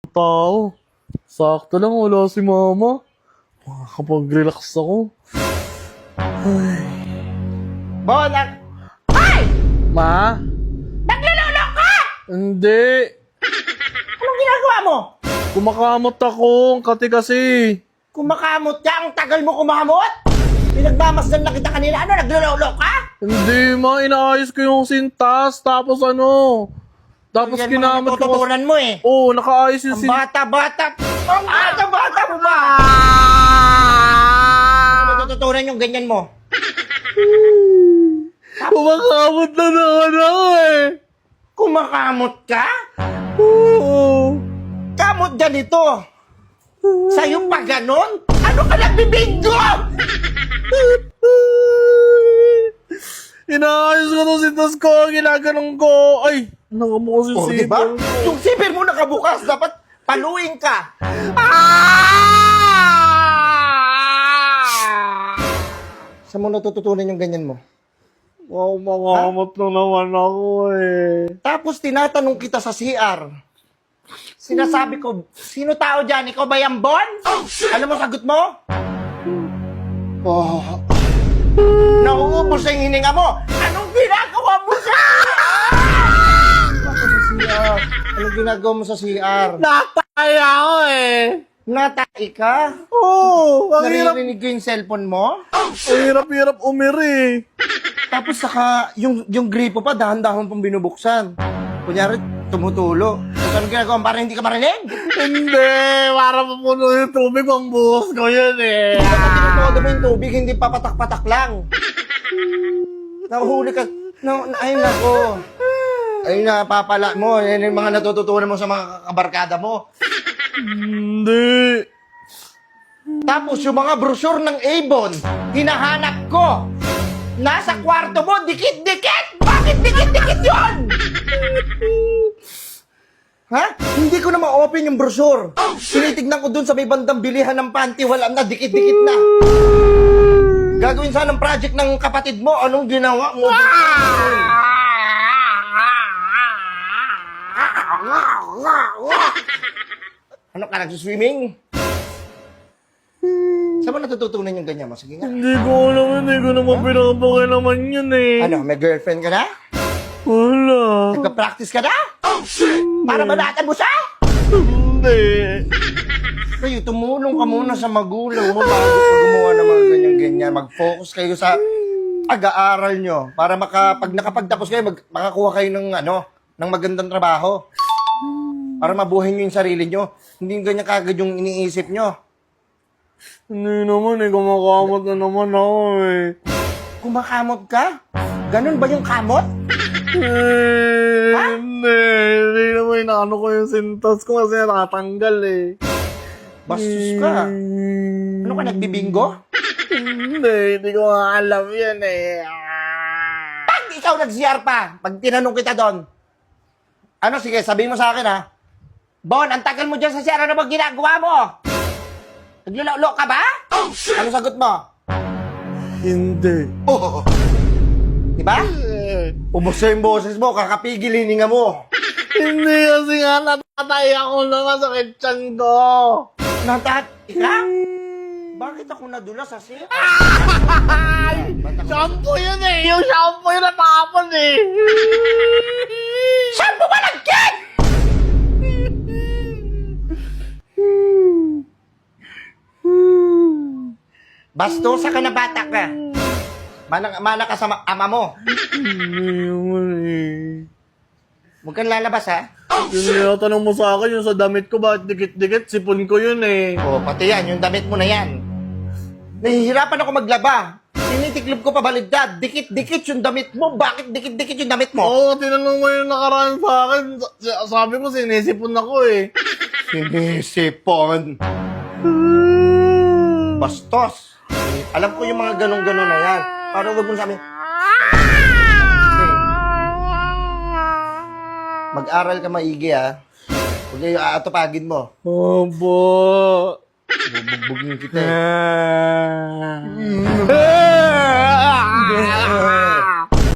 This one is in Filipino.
tao. Sakto lang, wala si mama. Makakapag-relax ako. Bonak! Ay! Ma? Naglulolo ka! Hindi. Anong ginagawa mo? Kumakamot ako. Ang kati kasi. Kumakamot ka? Ang tagal mo kumakamot? Pinagmamasdan na kita kanina. Ano, naglulolo ka? Hindi, ma. Inaayos ko yung sintas. Tapos Tapos Yan mga kinamot ko. natututunan mo eh. Oo, nakaayos yung Ang sintas. bata-bata. Ang bata-bata mo ba? Ano natututunan yung ganyan mo? Kumakamot na naman ako eh. Kumakamot ka? Oo. Kamot ganito. Sa'yo pa ganon? Ano ka nagbibingo? Inaayos ko itong sintas ko. Ginaganong ko. Ay, nakabukas yung Oh, sipon diba? ko. Yung sipir mo nakabukas, dapat paluin ka. Saan mo natututunan yung ganyan mo? Wow, makamot na naman ako eh. Tapos tinatanong kita sa CR. Sinasabi ko, sino tao dyan? Ikaw ba yung Bon? Alam mo sagot mo? Oh. Nauubos na yung hininga mo. Anong ginagawa mo sa CR? Anong ginagawa mo sa CR? Natay ako eh. Natay ka? Oo, ang hirap. Naririnig ko yung cellphone mo? Ang hirap-hirap umiri. Tapos saka, yung gripo pa, dahan-dahan pong binubuksan. Kunyari, tumutulo. Tapos anong ginagawa? Parang hindi ka marinig? Hindi, para mapuno yung tubig ang buhos ko yun eh. Kapag tinutulodo mo yung tubig, hindi papatak-patak lang. Nahuhuli ka. Ay, nako. Ay, napapala mo. Yan yung mga natututunan mo sa mga kabarkada mo. Hindi. Tapos yung mga brochure ng Avon, hinahanap ko. Nasa kwarto mo, dikit-dikit! Bakit dikit-dikit yun? Ha? Hindi ko na ma-open yung brochure. Tinitignan ko dun sa may bandang bilihan ng panty, wala na, dikit-dikit na. Gagawin sana ng project ng kapatid mo, anong ginawa mo? Ano ka, nagsuswimming? Saan mo natututunan yung ganyan mo? Sige nga. Hindi ko alam, hindi ko naman pinakapakay naman yun eh. Ano, may girlfriend ka na? Wala. Nagpa-practice ka na? Para banatan mo siya? Hindi. Kayo, tumulong ka muna sa magulang mo bago ka gumawa ng mga ganyan-ganyan. Mag-focus kayo sa pag-aaral nyo para pag nakapagtapos kayo, makakuha kayo ng magandang trabaho. Para mabuhay nyo yung sarili nyo. Hindi ganyan kagad yung iniisip nyo. Hindi naman eh, kumakamot na naman ako eh. Kumakamot ka? Ganun ba yung kamot? Hindi naman inaano ko yung sintas ko kasi natatanggal eh. Bastos ka. Ano ka, nagbibingo? Hindi ko alam yan eh. Pag ikaw nag-CR pa, pag tinanong kita doon, ano, sige, sabihin mo sa akin ha. Bon, ang tagal mo dyan sa CR, ano ba ginagawa mo? Naglulolo ka ba? Ano sagot mo? Hindi. Oh. Diba? Ubos na yung boses mo, kakapigil hininga mo. Hindi kasi nga natatay ako na masakit tiyan ko. Ika? Bakit ako nadula sa CR? Shampoo yun eh. Yung shampoo yun natapon eh. Shampoo ba nag-get? Bastosa ka na bata ka. Mana ka sa ama mo. Hindi naman eh. Huwag kang lalabas ha. Yung tinatanong mo sa akin, yung sa damit ko, bakit dikit-dikit? Sipon ko yun eh. O, pati yan, yung damit mo na yan. Nahihirapan ako maglaba. Tinitiklob ko pabaligtad. Dikit-dikit yung damit mo. Bakit dikit-dikit yung damit mo? Oo, tinanong mo yung nakaraan sa akin. Sabi ko, sinisipon ako eh. Sinisipon. Bastos. Alam ko yung mga ganong-ganon na yan. Parang wag mo sabi, mag-aral ka maigi ha. Huwag yung aatupagin mo. Opo. Bubugbugin kita eh.